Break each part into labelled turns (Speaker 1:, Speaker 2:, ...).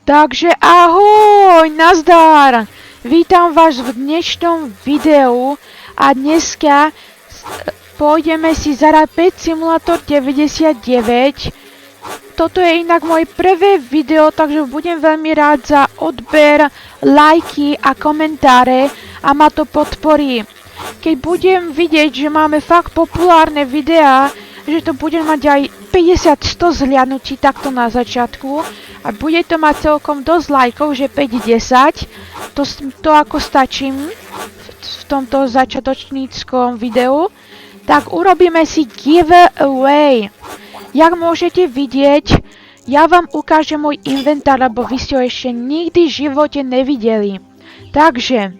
Speaker 1: Takže ahoj, nazdar! Vítam vás v dnešnom videu a dneska pôjdeme si zahrať Pet Simulator 99. Toto je inak moje prvé video, takže budem veľmi rád za odber, lajky a komentáre a ma to podporí. Keď budem vidieť, že máme fakt populárne videá, že to bude mať aj 50-100 zhliadnutí takto na začiatku a bude to mať celkom dosť lajkov, že 5-10, to ako stačím v tomto začiatočníckom videu, tak urobíme si giveaway. Jak môžete vidieť, ja vám ukážem môj inventár, lebo vy ste ho ešte nikdy v živote nevideli. Takže,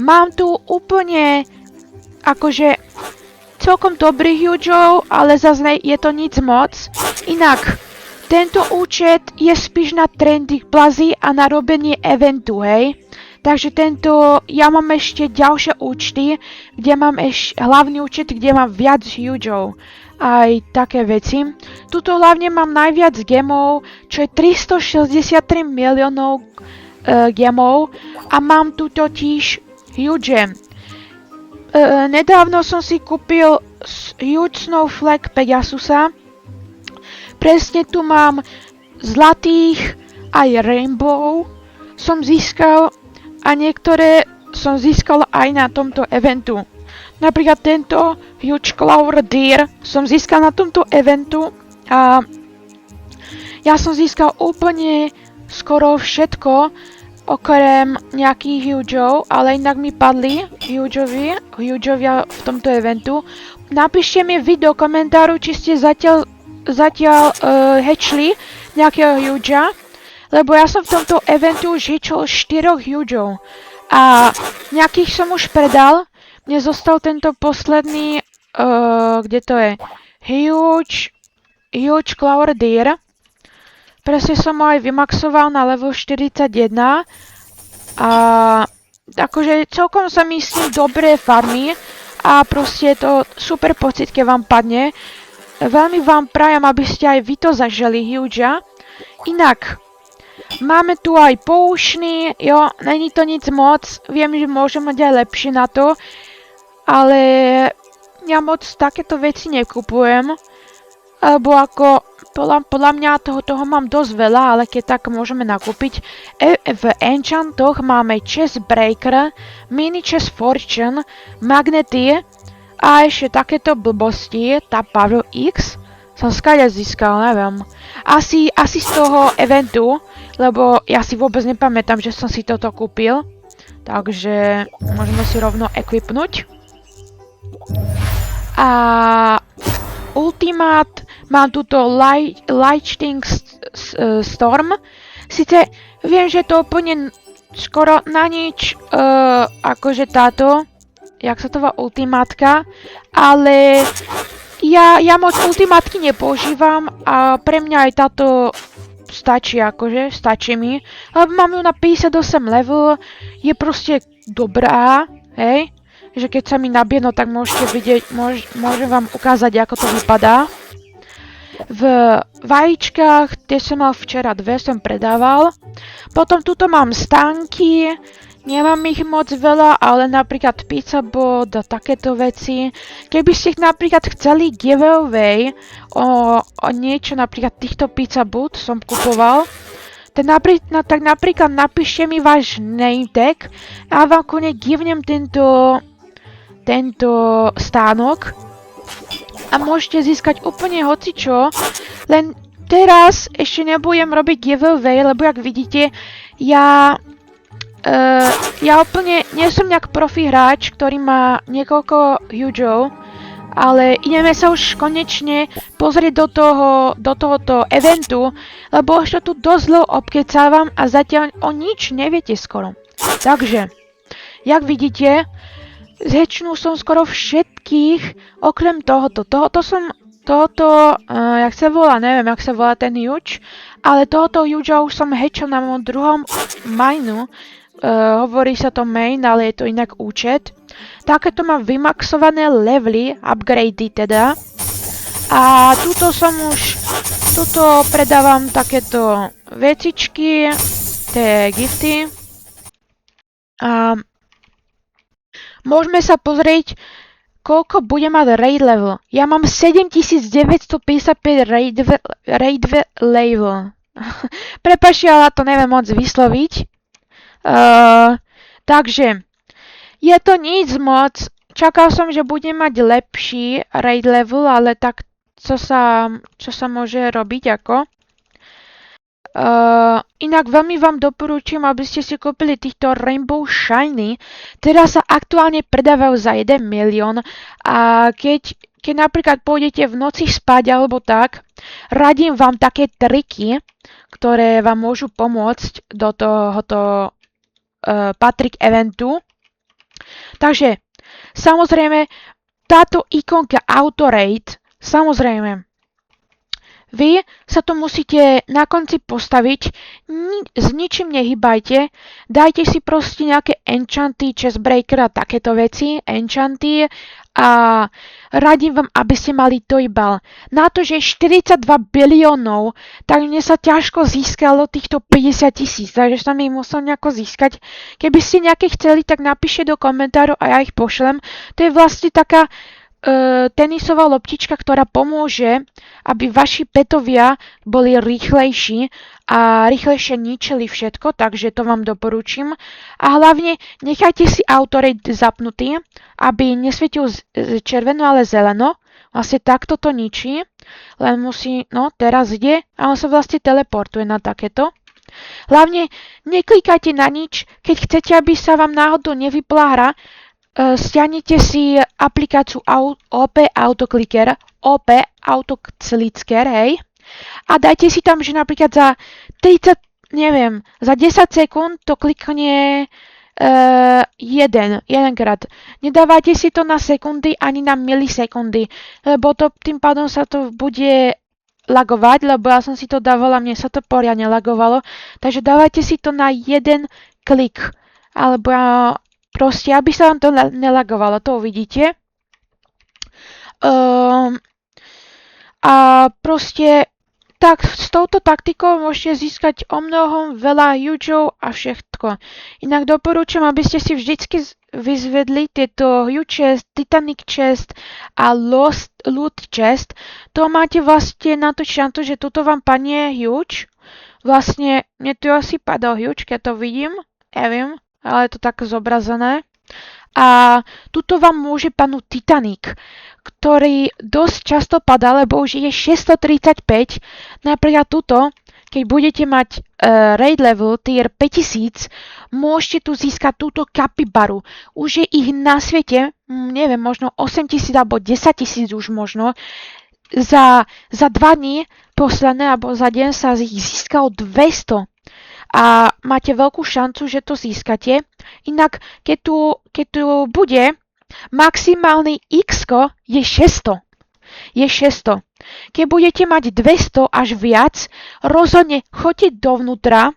Speaker 1: mám tu úplne akože celkom dobrých hugeov, ale zase je to nic moc. Inak, tento účet je spíš na trendy plazy a na robenie eventu, hej. Takže ja mám ešte ďalšie účty, kde mám ešte hlavný účet, kde mám viac hugeov. Aj také veci. Tuto hlavne mám najviac gemov, čo je 363 miliónov gemov a mám tu totiž huge. Nedávno som si kúpil huge Snowflake Pegasusa. Presne tu mám zlatých aj rainbow som získal a niektoré som získal aj na tomto eventu. Napríklad tento huge Clover Deer som získal na tomto eventu a ja som získal úplne skoro všetko okrem nejakých hugeov, ale inak mi padli hugeovia v tomto eventu. Napíšte mi vy do komentáru, či ste zatiaľ hatchli nejakého hugea, lebo ja som v tomto eventu už hatchol 4 hugeov a nejakých som už predal. Mne zostal tento posledný, kde to je, huge Clover Deer. Presne som ho aj vymaxoval na level 41 a akože celkom sa mi s ním dobré farmy a proste je to super pocit, keď vám padne. Veľmi vám prajem, aby ste aj vy to zažili hugea. Inak, máme tu aj poušny, jo, není to nic moc, viem, že môžem mať aj lepšie na to, ale ja moc takéto veci nekupujem, lebo ako podľa mňa toho mám dosť veľa, ale keď tak môžeme nakúpiť. V enchantoch máme Chest Breaker, Mini Chest Fortune, Magnety a ešte takéto blbosti, tá Power X som skáďa získal, neviem. Asi z toho eventu, lebo ja si vôbec nepamätám, že som si toto kúpil. Takže môžeme si rovno equipnúť. A ultimát mám túto Lightning Storm. Sice viem, že to úplne skoro na nič, akože táto, jak sa to volá, ultimátka, ale ja moc ultimátky nepoužívam a pre mňa aj táto stačí, akože, stačí mi, lebo mám ju na 58 level, je proste dobrá, hej, že keď sa mi nabije, no tak môžete vidieť, môžem vám ukázať, ako to vypadá. V vajíčkach, tie som mal včera 2, som predával. Potom tuto mám stánky, nemám ich moc veľa, ale napríklad pizza bod a takéto veci. Keby ste napríklad chceli giveaway o niečo, napríklad týchto pizza bod som kupoval, tak napríklad napíšte mi váš name tag a vám konec givnem tento stánok a môžete získať úplne hocičo, len teraz ešte nebudem robiť giveaway, lebo jak vidíte, ja úplne nie som nejak profi hráč, ktorý má niekoľko hugeov, ale ideme sa už konečne pozrieť do tohoto eventu, lebo už to tu dosť dlho obkecávam a zatiaľ o nič neviete skoro. Takže, jak vidíte, zhatchnul som skoro všetkých, okrem tohoto. Jak sa volá, neviem, jak sa volá ten huge, ale tohoto hugea už som hatchol na môjom druhom mainu. Hovorí sa to main, ale je to inak účet. Takéto mám vymaxované levely, upgradey teda. A tuto predávam takéto vecičky, tie gifty. A môžeme sa pozrieť, koľko bude mať raid level. Ja mám 7955 raid level. Prepáčte, ale to neviem moc vysloviť. Takže, je to nic moc. Čakal som, že budem mať lepší raid level, ale tak čo sa môže robiť ako. Inak veľmi vám doporučujem, aby ste si kúpili týchto Rainbow Shiny. Teraz sa aktuálne predávajú za 1 milión a keď napríklad pôjdete v noci spať alebo tak, radím vám také triky, ktoré vám môžu pomôcť do tohoto Patrick eventu. Takže, samozrejme, táto ikonka Auto-Raid, samozrejme, vy sa to musíte na konci postaviť, s ničím nehybajte, dajte si proste nejaké enchanty, chestbreaker a takéto veci, enchanty a radím vám, aby ste mali Toy-Ball. Na to, že je 42 biliónov, tak mne sa ťažko získalo týchto 50 000, takže sa mi musel nejako získať. Keby ste nejaké chceli, tak napíšte do komentárov a ja ich pošlem. To je vlastne taká tenisová loptička, ktorá pomôže, aby vaši petovia boli rýchlejší a rýchlejšie ničili všetko, takže to vám doporučím. A hlavne nechajte si Auto-Raid zapnutý, aby nesvietil červeno, ale zeleno. Vlastne takto to ničí, len musí, no teraz ide, a on sa vlastne teleportuje na takéto. Hlavne neklikajte na nič, keď chcete, aby sa vám náhodou nevypla hra, stiahnite si aplikáciu OP Autoclicker, hej, a dajte si tam, že napríklad za 30, neviem, za 10 sekúnd to klikne jedenkrát. Nedávajte si to na sekundy ani na milisekundy, lebo to tým pádom sa to bude lagovať, lebo ja som si to dávala, mne sa to poriadne lagovalo, takže dávajte si to na jeden klik, alebo proste, aby sa vám to nelagovalo, to uvidíte. A proste, tak s touto taktikou môžete získať o mnohom veľa hugeov a všetko. Inak doporúčam, aby ste si vždycky vyzvedli tieto huge chest, Titanic chest a loot chest. To máte vlastne na to šancu, že tuto vám padne huge. Vlastne, mne tu asi padal huge, keď to vidím, neviem, ale je to tak zobrazené. A tuto vám môže padnúť Titanic, ktorý dosť často padá, lebo už je 635. Napríklad tuto, keď budete mať raid level tier 5000, môžete tu získať túto kapibaru. Už je ich na svete, neviem, možno 8000 alebo 10 000 už možno. Za 2 dní posledné alebo za deň sa ich získalo 200. A máte veľkú šancu, že to získate. Inak, keď tu bude, maximálny x je 600. Je 600. Keď budete mať 200 až viac, rozhodne choďte dovnútra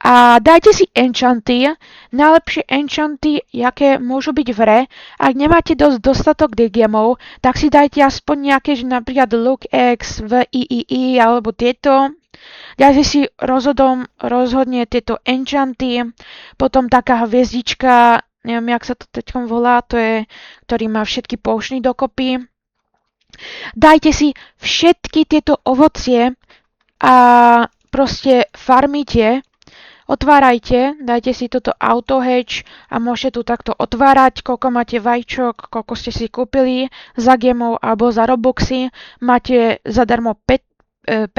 Speaker 1: a dajte si enchanty, najlepšie enchanty, jaké môžu byť v hre. Ak nemáte dostatok digemov, tak si dajte aspoň nejaké, že napríklad LookX, VIII alebo tieto. Dajte si rozhodne tieto enchanty, potom taká hviezdička, neviem, jak sa to teďkom volá, to je, ktorý má všetky pošny dokopy. Dajte si všetky tieto ovocie a proste farmite, otvárajte, dajte si toto auto hatch a môžete tu takto otvárať, koľko máte vajíčok, koľko ste si kúpili za gemov alebo za robuxy, máte zadarmo 15,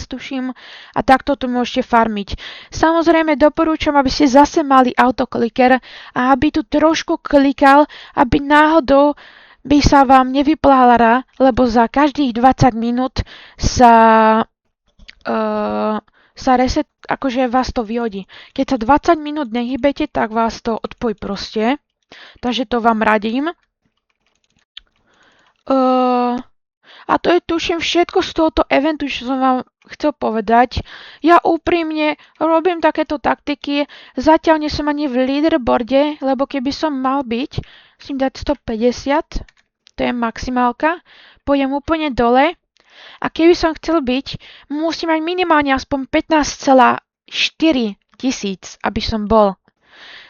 Speaker 1: tuším, a takto tu môžete farmiť. Samozrejme doporúčam, aby ste zase mali autokliker a aby tu trošku klikal, aby náhodou by sa vám nevypla hra, lebo za každých 20 minút sa reset, akože vás to vyhodí. Keď sa 20 minút nehybete, tak vás to odpojí proste. Takže to vám radím. A to je tuším všetko z tohoto eventu, čo som vám chcel povedať. Ja úprimne robím takéto taktiky, zatiaľ nie som ani v leaderboarde, lebo keby som mal byť, musím dať 150, to je maximálka, pôjdem úplne dole. A keby som chcel byť, musím mať minimálne aspoň 15,4 000, aby som bol.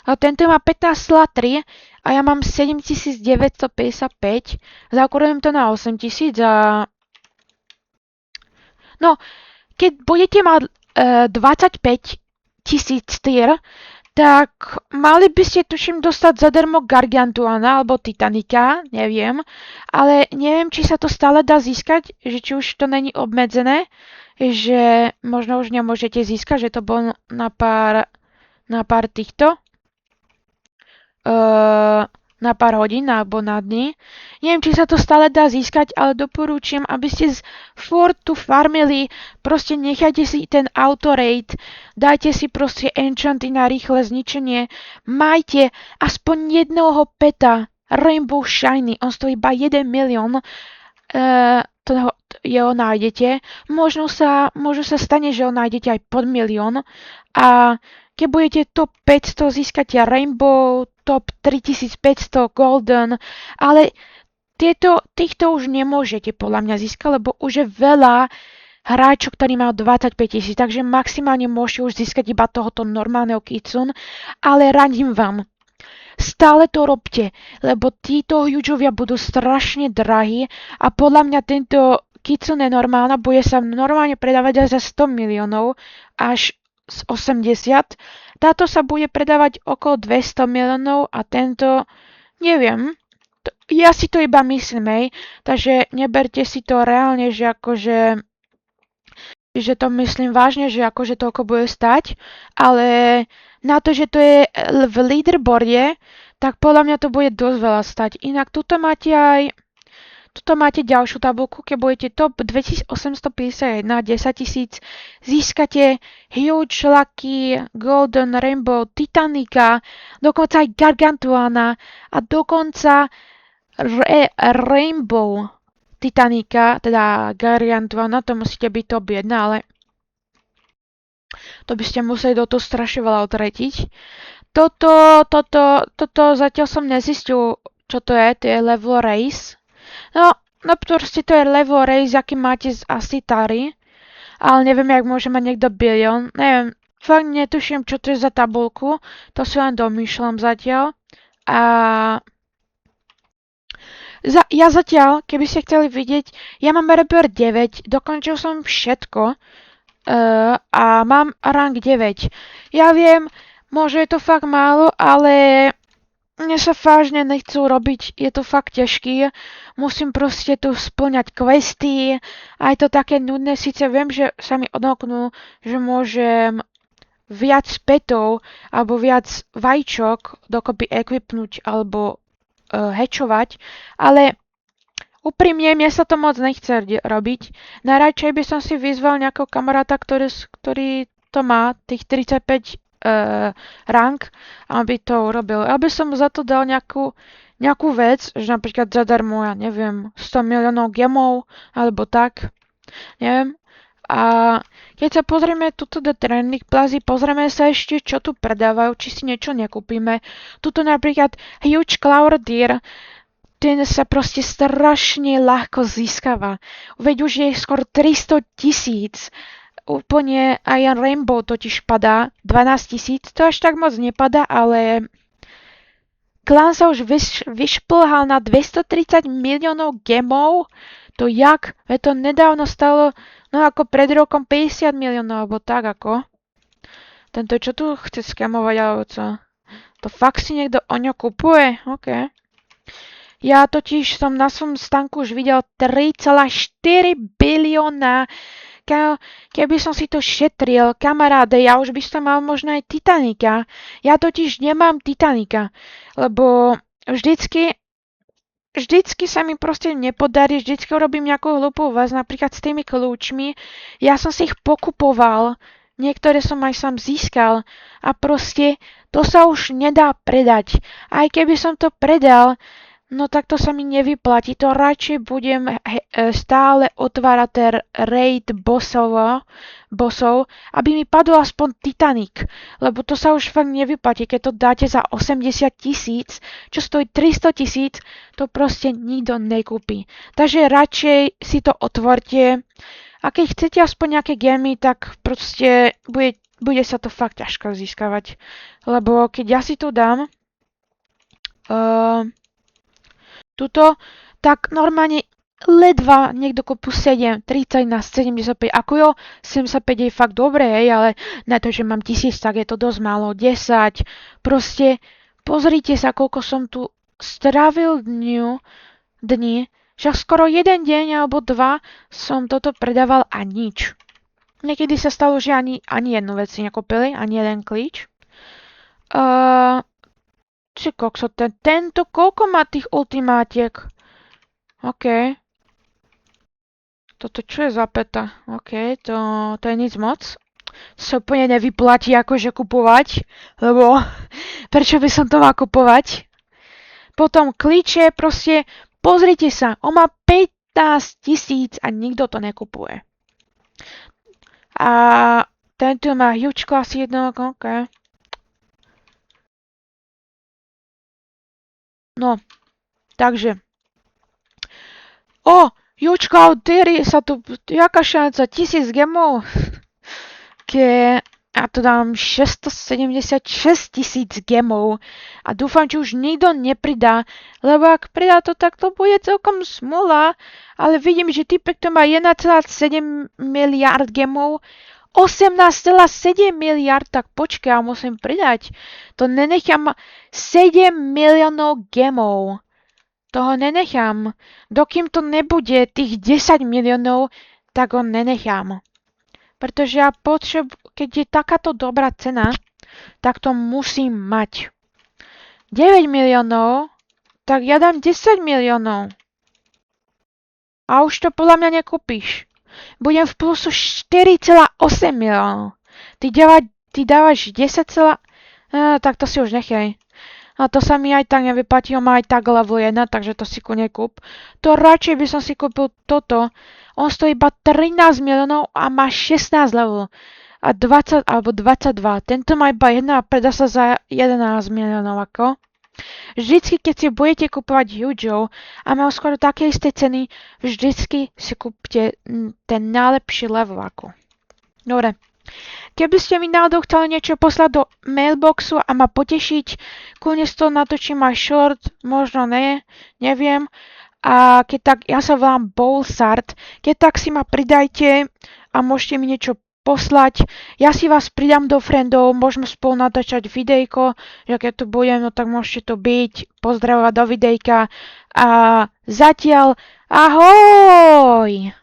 Speaker 1: A tento má 15,3 a ja mám 7,955. Zaokrúhlim to na 8,000 a... No, keď budete mať 25,000 tier, tak mali by ste tuším dostať zadarmo Gargantuana alebo Titanica, neviem. Ale neviem, či sa to stále dá získať, že či už to není obmedzené, že možno už nemôžete získať, že to bolo na pár týchto. Na pár hodín alebo na dny. Neviem, či sa to stále dá získať, ale doporučujem, aby ste furt tu farmili, proste nechajte si ten auto-raid, dajte si proste enchanty na rýchle zničenie, majte aspoň jednoho peta, Rainbow Shiny, on stojí iba 1 milión, jeho nájdete. Možno sa stane, že ho nájdete aj pod milión a keď budete top 500, získate Rainbow, top 3500 Golden, ale týchto už nemôžete podľa mňa získať, lebo už je veľa hráčov, ktorí majú 25 000, takže maximálne môžete už získať iba tohoto normálneho Kitsune, ale radím vám, stále to robte, lebo títo hugeovia budú strašne drahí a podľa mňa tento Kitsune normálna bude sa normálne predávať aj za 100 miliónov až z 80. Táto sa bude predávať okolo 200 miliónov a tento, neviem, ja si to iba myslím, hej, takže neberte si to reálne, že akože, že to myslím vážne, že akože toľko bude stať, ale na to, že to je v leaderboarde, tak podľa mňa to bude dosť veľa stať. Inak tuto máte ďalšiu tabulku, keď budete top 2851, 10 000, získate Huge, Lucky, Golden, Rainbow, Titanica, dokonca aj Gargantuana a dokonca Rainbow Titanica, teda Gargantuana, to musíte byť top 1, ale to by ste museli do toho strašne veľa otretiť. Toto zatiaľ som nezistil, čo to je level race. No proste to je level race, aký máte z Asitari. Ale neviem, jak môže mať niekto bilión. Neviem, fakt netuším, čo to je za tabulku. To si len domýšľam zatiaľ. A... ja zatiaľ, keby ste chceli vidieť, ja mám Rebirth 9, dokončil som všetko. A mám rank 9. Ja viem, možno je to fakt málo, ale... mne sa vážne nechcú robiť, je to fakt ťažký, musím proste tu splňať questy a je to také nudné, síce viem, že sa mi odoknú, že môžem viac petov alebo viac vajíčok dokopy equipnúť alebo hatchovať, ale úprimne mne sa to moc nechce robiť. Najradšej by som si vyzval nejakého kamaráta, ktorý to má, tých 35 rank, aby to urobil. Aby som za to dal nejakú vec, že napríklad zadarmo, ja neviem, 100 miliónov gemov, alebo tak, neviem. A keď sa pozrieme tuto do Trending Plazy, pozrieme sa ešte, čo tu predávajú, či si niečo nekúpime. Tuto napríklad Huge Clouddeer, ten sa proste strašne ľahko získava. Veď už je skoro 300 000. Úplne aj Rainbow totiž padá, 12 000, to až tak moc nepadá, ale klan sa už vyšplhal na 230 miliónov gemov, to jak? Veď to nedávno stalo, no ako pred rokom 50 miliónov, alebo tak ako. Tento čo tu chce skamovať, alebo co? To fakt si niekto o ňo kupuje? OK. Ja totiž som na svojom stánku už videl 3,4 bilióna. Keby som si to šetril, kamaráde, ja už by som mal možno aj Titanica. Ja totiž nemám Titanica, lebo vždycky sa mi proste nepodarí, vždycky robím nejakú hlúpu vec, napríklad s tými kľúčmi. Ja som si ich pokupoval, niektoré som aj sám získal a proste to sa už nedá predať. Aj keby som to predal, no tak to sa mi nevyplatí, to radšej budem stále otvárať raid bossov, aby mi padol aspoň Titanic, lebo to sa už fakt nevyplatí, keď to dáte za 80 000, čo stojí 300 000, to proste nikto nekúpi. Takže radšej si to otvorte A keď chcete aspoň nejaké gemy, tak proste bude sa to fakt ťažko získavať. Lebo keď ja si tu dám tuto, tak normálne ledva niekto kúpu 7, 30 na 75. Ako jo, 75 je fakt dobré, hej, ale na to, že mám 1000, tak je to dosť málo. 10. Proste pozrite sa, koľko som tu strávil dní. Však skoro jeden deň alebo dva som toto predával a nič. Niekedy sa stalo, že ani jednu vec si nekúpili, ani jeden klíč. Či kokso, tento, koľko má tých ultimátiek? OK. Toto čo je za peta? OK, to je nic moc. Sa úplne nevyplatí akože kupovať, lebo prečo by som to mal kupovať? Potom klíče, proste pozrite sa, on má 15 000 a nikto to nekupuje. A tento má huge class 1, OK. No, takže. Huge Cloud 4 sa tu, jaká šanca, 1000 gemov? Ja tu dám 676 000 gemov a dúfam, že už nikto nepridá, lebo ak pridá to, tak to bude celkom smola, ale vidím, že typek to má 1,7 miliard gemov, 18,7 miliard, tak počkaj, ja musím pridať. To nenechám 7 miliónov gemov. Toho nenechám. Dokým to nebude tých 10 miliónov, tak ho nenechám. Pretože ja keď je takáto dobrá cena, tak to musím mať. 9 miliónov, tak ja dám 10 miliónov. A už to podľa mňa nekúpiš. Budem v plusu 4,8 miliónov. Ty dávaš 10, tak to si už nechaj. A to sa mi aj tak nevyplatí, on má aj tak level 1, takže to si nekúp. To radšej by som si kúpil toto. On stojí iba 13 miliónov a má 16 level. A 20 alebo 22. Tento má iba 1 a predá sa za 11 miliónov ako. Vždycky, keď si budete kupovať Hugeov a má skoro také isté ceny, vždycky si kúpte ten najlepší level ako. Dobre. Keby ste mi náhodou chceli niečo poslať do mailboxu a ma potešiť, kľudne z toho natočím aj short, možno neviem. A keď tak, ja sa volám Bowlsart, keď tak si ma pridajte a môžete mi niečo poslať. Ja si vás pridám do friendov, môžeme spolu natáčať videjko, že keď tu budem, no tak môžete to byť, pozdravovať do videjka a zatiaľ ahoj!